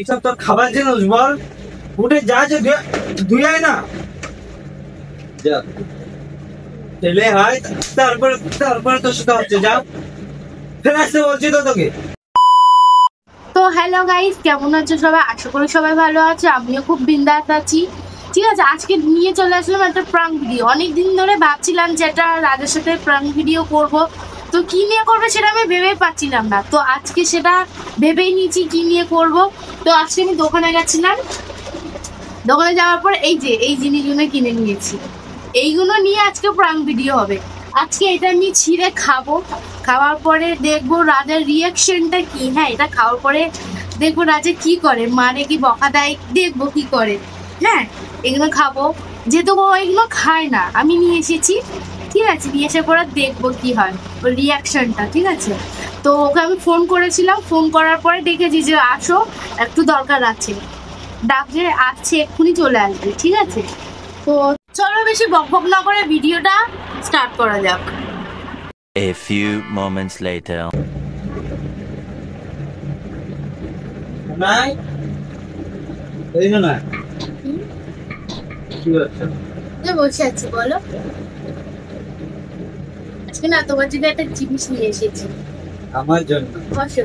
এইসব তোর খাবার জিনিস বল, উঠে যা যে ধুয়ে আয় না, যা ছেলে হয় তারপরে তারপরে তোর সাথে হচ্ছে, যা ফেলে আসতে বলছি তো তোকে। তো হ্যালো গাইস, কেমন আছো সবাই? আশা করি সবাই ভালো আছে, আমিও খুব বিন্দাস আছি। ঠিক আছে, আজকে নিয়ে চলে আসলাম একটা প্রাঙ্ক ভিডিও। অনেকদিন ধরে ভাবছিলাম যে একটা রাজের সাথে প্রাঙ্ক ভিডিও করব, তো কি নিয়ে করবো সেটা আমি ভেবেই পাচ্ছিলাম না। তো আজকে সেটা ভেবেই নিয়েছি কি নিয়ে করব। তো আজকে আমি দোকানে গেছিলাম, দোকানে যাওয়ার পর এই জিনিসগুলো কিনে নিয়েছি। এইগুলো নিয়ে আজকে প্রাঙ্ক ভিডিও হবে। আজকে এটা আমি ছিঁড়ে খাবো, খাওয়ার পরে দেখবো রাজার রিয়াকশনটা কি। হ্যাঁ, এটা খাওয়ার পরে দেখবো রাজা কি করে, মারে কি বকা দেয়, দেখবো কি করে। হ্যাঁ, এগুলো খাবো, যেহেতু ও এগুলো খায় না, আমি নিয়ে এসেছি। ঠিক আছে, নিয়ে এসে পরে দেখবো কি হয় ওর রিয়াকশনটা। ঠিক আছে, তো ওকে আমি ফোন করেছিলাম, ফোন করার পরে দেখেছি যে আসো, একটু দরকার আছে, ডাকছে, আসছে, এক্ষুনি চলে আসবে। ঠিক আছে, তো চলো বেশি বকবক না করে ভিডিওটা স্টার্ট করা যাক। A few moments later. নাই এই না কি হচ্ছে? বসে আছি, বলো। আজকে না তোমার জন্য একটা জিনিস নিয়ে এসেছি। আমার জন্য? বসো,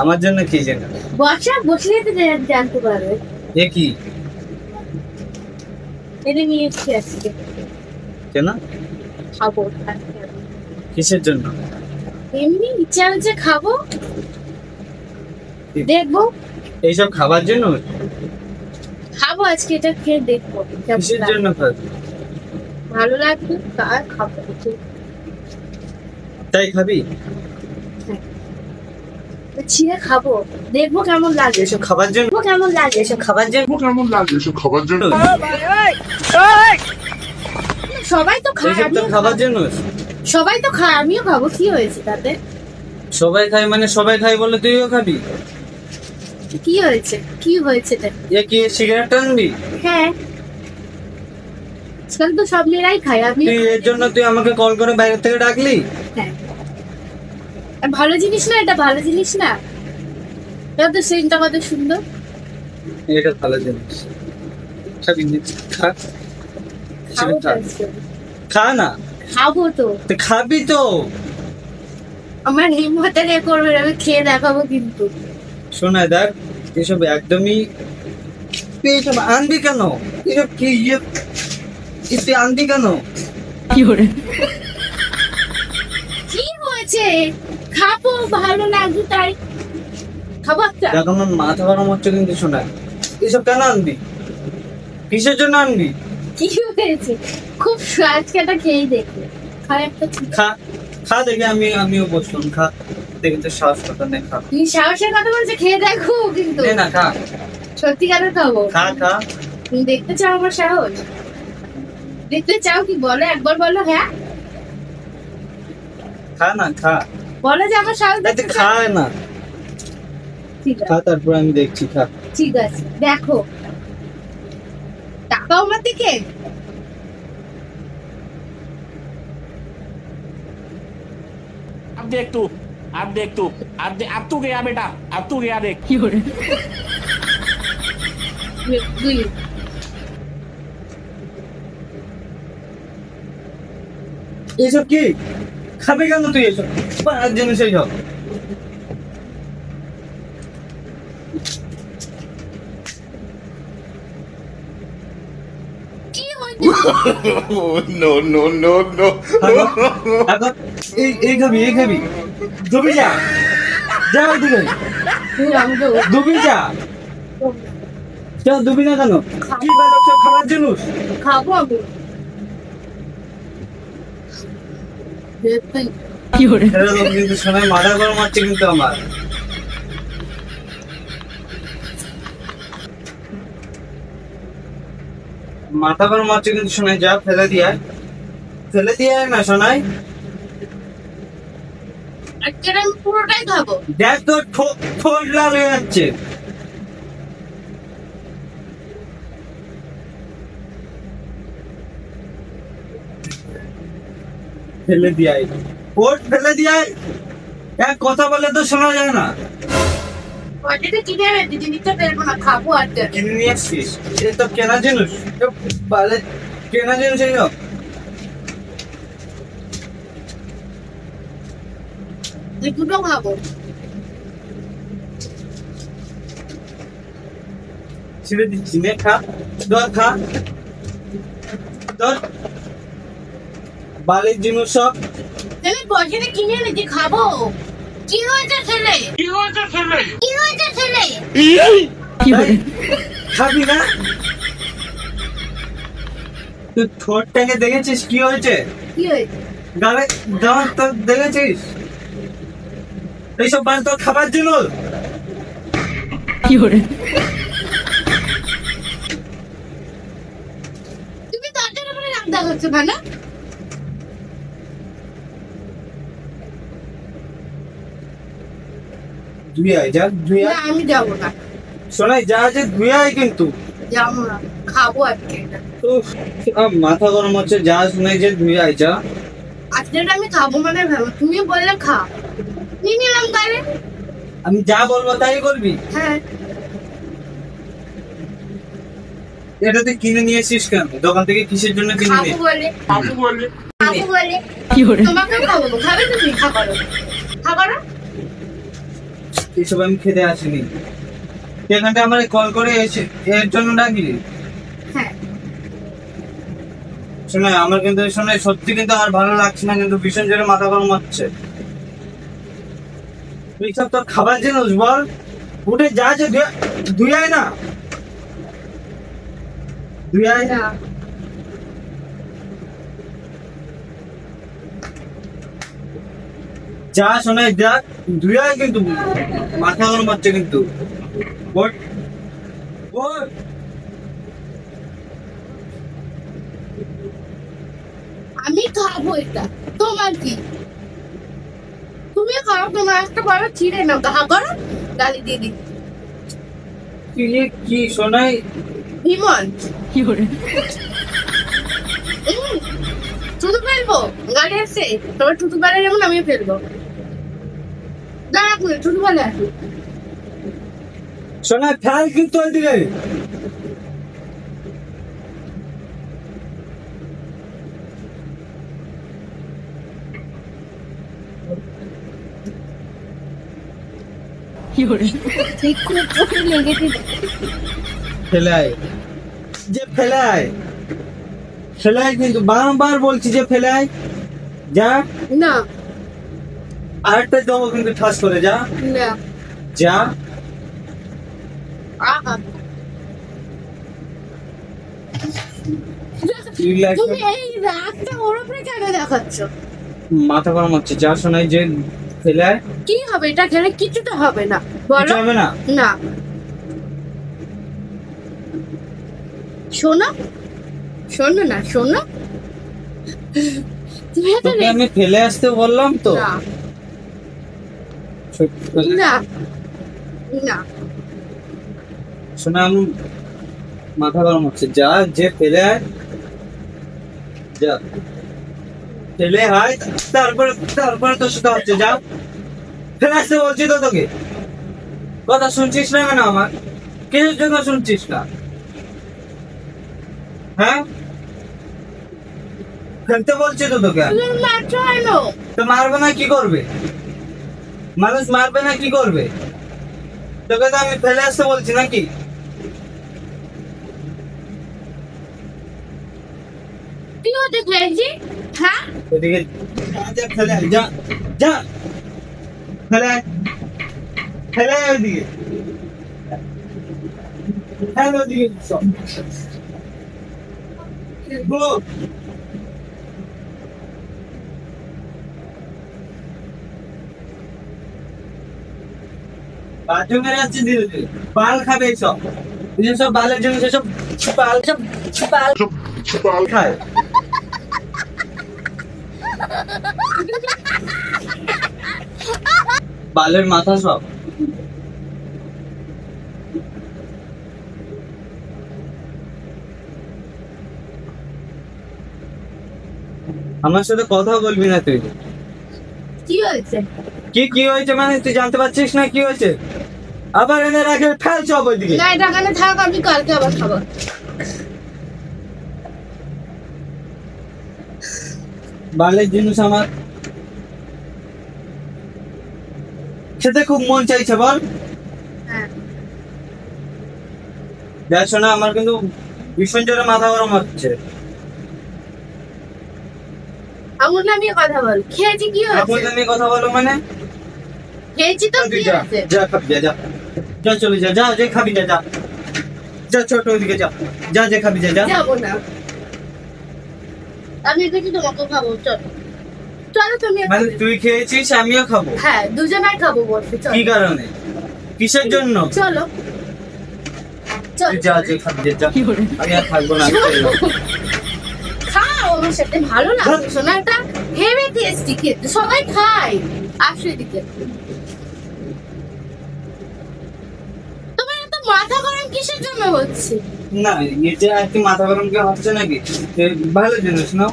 আমার জন্য কি যেন? বসলে তো জানতে পারবে। এ কি? এটা নিয়ে এসেছি আজকে। কেন? খাবো। কিসের জন্য? এমনি ইচ্ছা হচ্ছে খাবো, দেখবো। এইসব খাবার জন্য? খাবো আজকে, এটা খেয়ে দেখবো কিসের জন্য খাবি? ভালো লাগবে তার খাবো। তাই খাবি? ছিঁড়ে খাবো, দেখবো কেমন লাগে। এইসব খাবার জন্য? কেমন লাগে এসব খাবার জন্য? সবাই তো খায়, এইসব তো আমিও খাবার জন্য? সবাই তো খায়, আমিও খাবো, কি হয়েছে তাতে? সবাই খায় মানে সবাই খায় বলে তুইও খাবি? কি হয়েছে, কি হয়েছে? এ কি সিগারেট টানবি? হ্যাঁ, আজকাল তো সব মেয়েরাই খায়, আমি। তুই এর জন্য তুই আমাকে কল করে বাইরে থেকে ডাকলি? হ্যাঁ, আর ভালো জিনিস না, এটা ভালো জিনিস না, এটা তো সেন্টটা কত সুন্দর। এটা ভালো জিনিস, খাবি না? খা, খাবো তো খা। আজকে। খা না, খাবো তো, তুই খাবি তো? আমার হিম্মতে রে করবে, আমি খেয়ে দেখাবো কিন্তু। শোনা দেখ, এসব একদমই, তুই এসব আনবি কেন? এসব কি তুই আনবি কেন? কি হয়েছে? খাবো, ভালো লাগবে তাই খাবো একটা। দেখ আমার মাথা গরম হচ্ছে কিন্তু। শোনা, এসব কেন আনবি? কিসের জন্য আনবি? কি হয়েছে? খুব আজকে এটা খেয়ে দেখবে, খাই একটা। খা, খা দেখে আমিও বসলাম। খা দেখে তো সাহস কথা নেই। খা, তুমি সাহসের কথা বলছে, খেয়ে দেখো কিন্তু। নে না, খা, সত্যিকারের খাবো। খা, খা। তুমি দেখতে চাও আমার সাহস? দেখতে চাও কি? বলো, একবার বলো। হ্যাঁ, খা না, খা। বলো যে আমার সাহস তুই দেখতে খা চাও। না, ঠিক খা, আছে, তারপর আমি দেখছি। খা। ঠিক আছে, দেখো। টাকাও আমার দিকে। अब देख तू, अब देख तू, अब तू गया बेटा, अब तू गया देख। দুই এসব কি খাবে কেন তুই? এসব পাঁচ জিনিস এইসব। কি হয়েছে? No, no, no, no. এখন এই খাবি, এই খাবি? ডুবি যা, যা ওদিকে, তুই আমাকে ডুবি যা। কেন ডুবি না কেন? কি বালক সব খাবার জিনিস? খাবো আমি। এরকম কিন্তু শোনায় মাথা গরম হচ্ছে কিন্তু আমার। মাথা গরম হচ্ছে কিন্তু শোনায়। যা ফেলে দিয়ে আয়, ফেলে দিয়ে আয় না শোনায়। আজকে আমি পুরোটাই খাবো। দেখ তোর ঠোঁট লাল হয়ে যাচ্ছে। ফেলে দিয়ে আয়, ওট ফেলে দিয়ে আয়। এক কথা বলে তো শোনা যায় না। পয়সাটা কিনে এনে জিনিসটা ফেলবো না, খাবো আর কি। কিনে নিয়ে আসছিস? এটা তো কেনা জিনিস, এটা বালে কেনা জিনিস এইসব। এই দুটো খাবো। ছেড়ে দিচ্ছি, নে খা, ধর খা, ধর। বালের জিনিস সব। আমি পয়সাটা কিনে এনেছি, খাবো। কি হয়েছে ছেলে? কি হয়েছে ছেলে? কি হয়েছে ছেলে? এই, খাবি না? তুই ঠোঁটটাকে দেখেছিস কি হয়েছে? কি হয়েছে? গালে দাঁত তো দেখেছিস? এইসব বাল তোর খাবার জন্য। তুমি তাদের উপরে রাগ দেখাচ্ছ কেন? ধুই আয়, যা ধুই না আয়। আমি যাবো না, শোনাই যা আছে ধুই আয় কিন্তু। যাবো না, খাবো আজকে এটা। উফ, মাথা গরম হচ্ছে, যা শোনাই যে ধুই আয় যা। আজকে এটা আমি খাবো মানে ভাবো, তুমি বললে খা, নিয়ে নিলাম তাহলে। আমি যা বলবো তাই করবি? হ্যাঁ, এটা তুই কিনে নিয়ে এসিস কেন? দোকান থেকে কিসের জন্য কিনে খাবো নিয়ে? বলে। খাবো বলে। তোমাকেও খাবো, খাবে তুমি? খাবারো, খাবারো। এসব আমি খেতে আসিনি। সেখানটা আমার কল করে এসে এর জন্য ডাকি। হ্যাঁ, শোনে আমার কিন্তু শোনে সত্যি কিন্তু আর ভালো লাগছে না, কিন্তু ভীষণ জোরে মাথা গরম হচ্ছে। এইসব তোর খাবার জিনিস বল, উঠে যা আছে ধুই আয় না, ধুই আয়। না যা শোনাই যা ধুই আয়, কিন্তু মাথা গরম হচ্ছে কিন্তু। ওঠ, ওঠ। আমি খাবো এটা, তোমার কি? তুমি খাও, তোমার একটা বড় ছিঁড়ে নাও, গা করো, গালি দিয়ে দিই। কি শোনাই? বিমল থুতু ফেলবো, গাড়ি আসছে তোমার, থুতু ফেলে যেমন আমিও ফেলবো। দাঁড়া করে থুতু ফেলে আসি। শোনাই ফেল কিন্তু ওইদিকে। ঠিক করে লেগেছে। ফেলে আয়, যে ফেলে আয়, ফেলে আয় কিন্তু বারবার বলছি যে ফেলে আয় যা। না আরেকটা দেবো কিন্তু ঠাস করে, যা না, যা। আহা Relax তুমি এই রাগটা ওর উপরে কেন দেখাচ্ছ? মাথা গরম হচ্ছে, যা শোনাই যে ফেলে আয়। কি হবে এটা খেলে? কিছুটা হবে না, কিছু বলো হবে না। না। শোনো, শোনো না, শোনো। তুমি এত তোকে আমি ফেলে আসতে বললাম তো। না ফেলে- না না, শোনা আমি মাথা গরম হচ্ছে, যা যে ফেলে আয়, যা ফেলে আয়। তারপরে তোর সাথে হচ্ছে, যা ফেলে আসতে বলছি তো তোকে। কথা শুনছিস না কেন আমার? কিসের জন্য শুনছিস না? হ্যাঁ, ফেলতে বলছি তো তোকে। তুমি মারছো কেন? তো মারবে না কি করবে? মানুষ মারবে না কি করবে? তোকে তো আমি ফেলে আসতে বলছি নাকি? কি হতে পেরেছি? হ্যাঁ, ওদিকে যা, ফেলে আয়, যা যা ফেলে আয়, ফেলে আয় ওদিকে, ফেলে ওদিকে সব। বলো। বাথরুম মেরে যাচ্ছে ধীরে ধীরে, বাল খাবে সব। সব বালের জন্য সেসব বাল, সব বাল খায়। বালের মাথা সব। আমার সাথে কথা বলবি না তুই। কি হয়েছে? কি হয়েছে মানে তুই জানতে পারছিস না কি হয়েছে? আবার এনে রাখে ফেল সব ওইদিকে। না এটা এখানে থাক, আমি কালকে আবার খাবো। বাঙালির জিনিস আমার খেতে খুব মন চাইছে বল। হ্যাঁ দেখ শোনা, আমার কিন্তু ভীষণ জোরে মাথা গরম হচ্ছে। আমুল নামিয়ে কথা বল। খেয়েছি কি এখন হয়েছে? তুমি কথা বলো মানে? খেয়েছি তো তুই কি যা হয়েছে? যা খাবি যা, যা যা চলে যা, যা যে খাবি যা, যা যা ছোট ওইদিকে যা, যা যে খাবি যা, যা। যাবো না, আমি এখানে তোমাকে খাবো। চলো চলো তুমি। মানে তুই খেয়েছিস আমিও খাবো? হ্যাঁ দুজনাই খাবো বলছি। চলো কি কারণে, কিসের জন্য? চলো তুই যা যে খাবি যা, যা। আমি আর থাকবো না, আমি চলে যাবো। খাও আমার সাথে, ভালো লাগছে শোনা, এটা হেভি টেস্টি খেতে, সবাই খায়। আসো এদিকে। তোমার এত মাথা গরম কিসের জন্য হচ্ছে? না এটা আর কি মাথা গরম কি হচ্ছে নাকি? ভালো জিনিস না।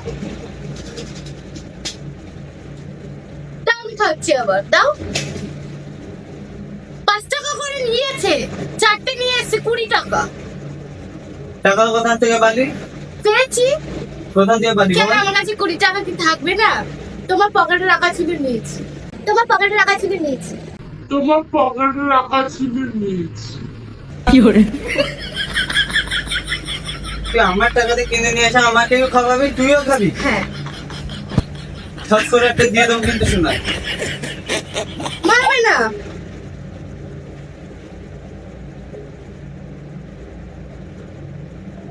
দাও আমি খাচ্ছি আবার, দাও। 5 টাকা করে নিয়েছে, 4টে নিয়ে এসে 20 টাকা। টাকার কথা থেকে বালি পেয়েছি কোথা দিয়ে বালি কেন? বল? আমার কাছে 20 টাকা কি থাকবে না? তোমার পকেটে রাখা ছিল নিয়েছি, তোমার পকেটে রাখা ছিল নিয়েছি। তুই আমার টাকা দিয়ে কিনে নিয়ে এসে আমাকেও খাওয়াবি, তুইও খাবি। হ্যাঁ সব করে একটা দিয়ে দেবো কিন্তু শোনা। মারবে না।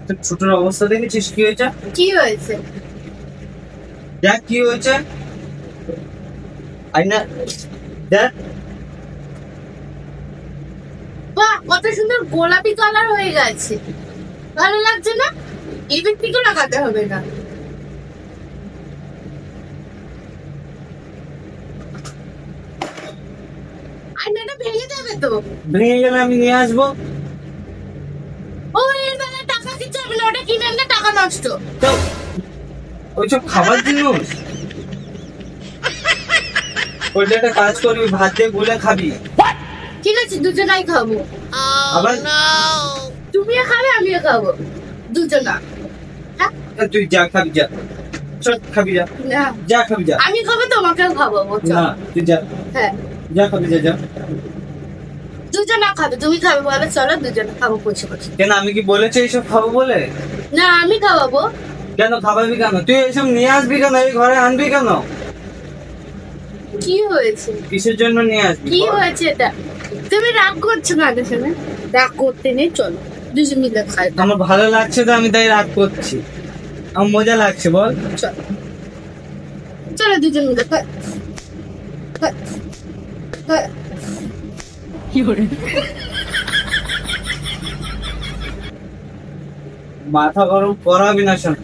তোর ছোটর অবস্থা দেখেছিস কি হয়েছে? কি হয়েছে? দেখ কি হয়েছে, আইনা দেখ। বাহ কত সুন্দর গোলাপি কালার হয়ে গেছে, ভালো লাগছে না? এবার থেকে লাগাতে হবে না। আয়নাটা ভেঙে যাবে তো। ভেঙে গেলে আমি নিয়ে আসবো। ও এর বেলায় টাকা দিতে হবে না, ওটা কিনে আনলে টাকা নষ্ট। তো ওইসব খাবার জিনিস, ওইটা একটা কাজ করবি, ভাত দিয়ে গুলে খাবি। ঠিক আছে দুজনাই খাবো। আবার তুমিও খাবে আমিও খাবো, দুজনা। হ্যাঁ? তুই যা খাবি যা, চল খাবি যা, না যা খাবি যা। আমি খাবো তোমাকেও খাবো। না তুই যা, হ্যাঁ যা খাবি যা, যা। দুজনা খাবে, তুমি খাবে বলে চলো দুজনে খাবো বসে বসে। কেন আমি কি বলেছি এইসব খাবো বলে? না আমি খাওয়াবো। কেন খাওয়াবি কেন? তুই এইসব নিয়ে আসবি কেন, এই ঘরে আনবি কেন? কি হয়েছে? কিসের জন্য নিয়ে আসবি কি বল? হয়েছে এটা? তুমি রাগ করছো না শুনে? রাগ করতে নেই, চলো দুজন মিলে খাই। আমার ভালো লাগছে তো আমি তাই রাগ করছি, আমার মজা লাগছে বল। চলো চলো দুজন মিলে খাই। খাই। খাই। মাথা গরম করাবি না শোন,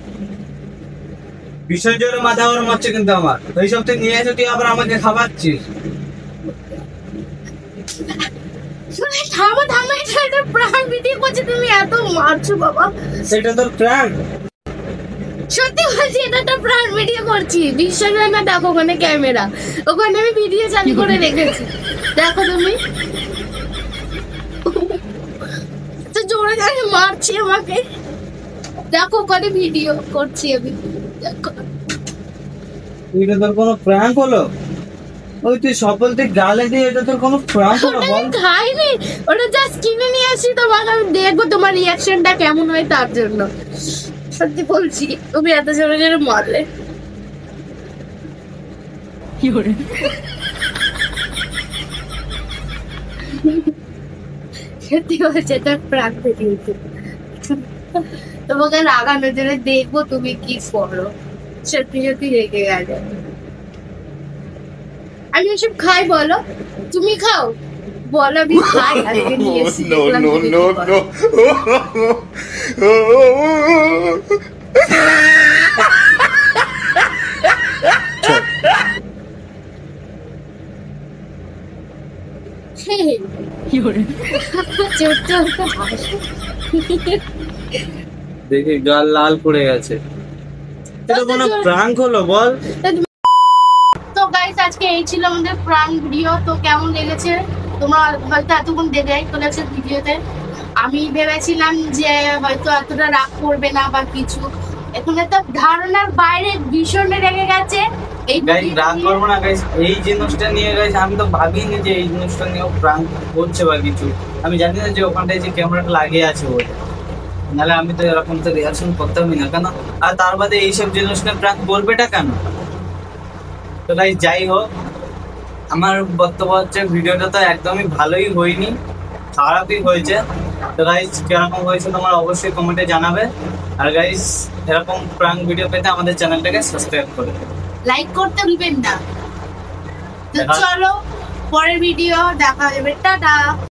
ভীষণ জোরে মাথা গরম হচ্ছে কিন্তু আমার। এইসব তুই নিয়ে এসে তুই আবার আমাকে খাওয়াচ্ছিস। শুনে থামো থামো, এটা একটা প্রাণ ভিডিও করছে, তুমি এত মারছো বাবা। সেটা তোর প্র্যাঙ্ক। সত্যি বলছি এটা একটা প্রাণ ভিডিও করছি, বিশ্বাস হয় না? দেখো ওখানে ক্যামেরা, ওখানে আমি ভিডিও চালু করে রেখেছি, দেখো তুমি। তো জোরে জোরে মারছি আমাকে, দেখো ওখানে ভিডিও করছি আমি, দেখো। এটা তোর কোনো প্র্যাঙ্ক হলো? ওই তুই সফল তুই গালে দিয়ে, এটা তোর কোনো প্র্যাঙ্ক হলো ওটা বল? আমি খাইনি, ওটা জাস্ট কিনে নিয়ে আসি, তোমাকে আমি দেখবো তোমার রিয়াকশনটা কেমন হয় তার জন্য। সত্যি বলছি তুমি এত জোরে জোরে মারলে। সত্যি বলছে তার প্রাণ বেরিয়েছে, তোমাকে রাগানোর জন্য দেখবো তুমি কি করো। সত্যি সত্যি রেগে গেলে। আমি ওসব খাই বলো? তুমি খাও বলো? আমি খাই, আজকে নিয়ে এসেছি, No, দেখলাম no, তুমি no, কি করো। no. চোট চোট হাসি। দেখি গাল লাল পড়ে গেছে, এটা কোনো প্র্যাঙ্ক হলো বল? তো গাইস আজকে এই ছিল আমাদের প্রাণ ভিডিও। তো কেমন লেগেছে তোমরা হয়তো এতক্ষণ দেখে চলে আসছে ভিডিওতে। আমি ভেবেছিলাম যে হয়তো এতটা রাগ করবে না বা কিছু, এখানে তো ধারণার বাইরে ভীষণ রেগে গেছে। এই গাইস রাগ করবো না গাইস, এই জিনিসটা নিয়ে গাইস আমি তো ভাবিনি যে এই জিনিসটা নিয়ে প্রাঙ্ক করছে বা কিছু। আমি জানি না যে ওখানটায় যে ক্যামেরাটা লাগিয়ে আছে বলে, নাহলে আমি তো এরকম তো রিয়াকশন করতামই না কেন। আর তার বাদে এইসব জিনিস নিয়ে প্রাঙ্ক করবেটা কেন? তো গাইস যাই হোক, আমার বক্তব্য হচ্ছে ভিডিওটা তো একদমই ভালোই হয়নি, খারাপই হয়েছে। তো গাইস কিরকম হয়েছে তোমার অবশ্যই কমেন্টে জানাবে। আর গাইস এরকম প্রাঙ্ক ভিডিও পেতে আমাদের চ্যানেলটাকে সাবস্ক্রাইব করে দেবে। লাইক করতে ভুলবেন না। তো দেখা- চলো পরের ভিডিও দেখা যাবে, টাটা।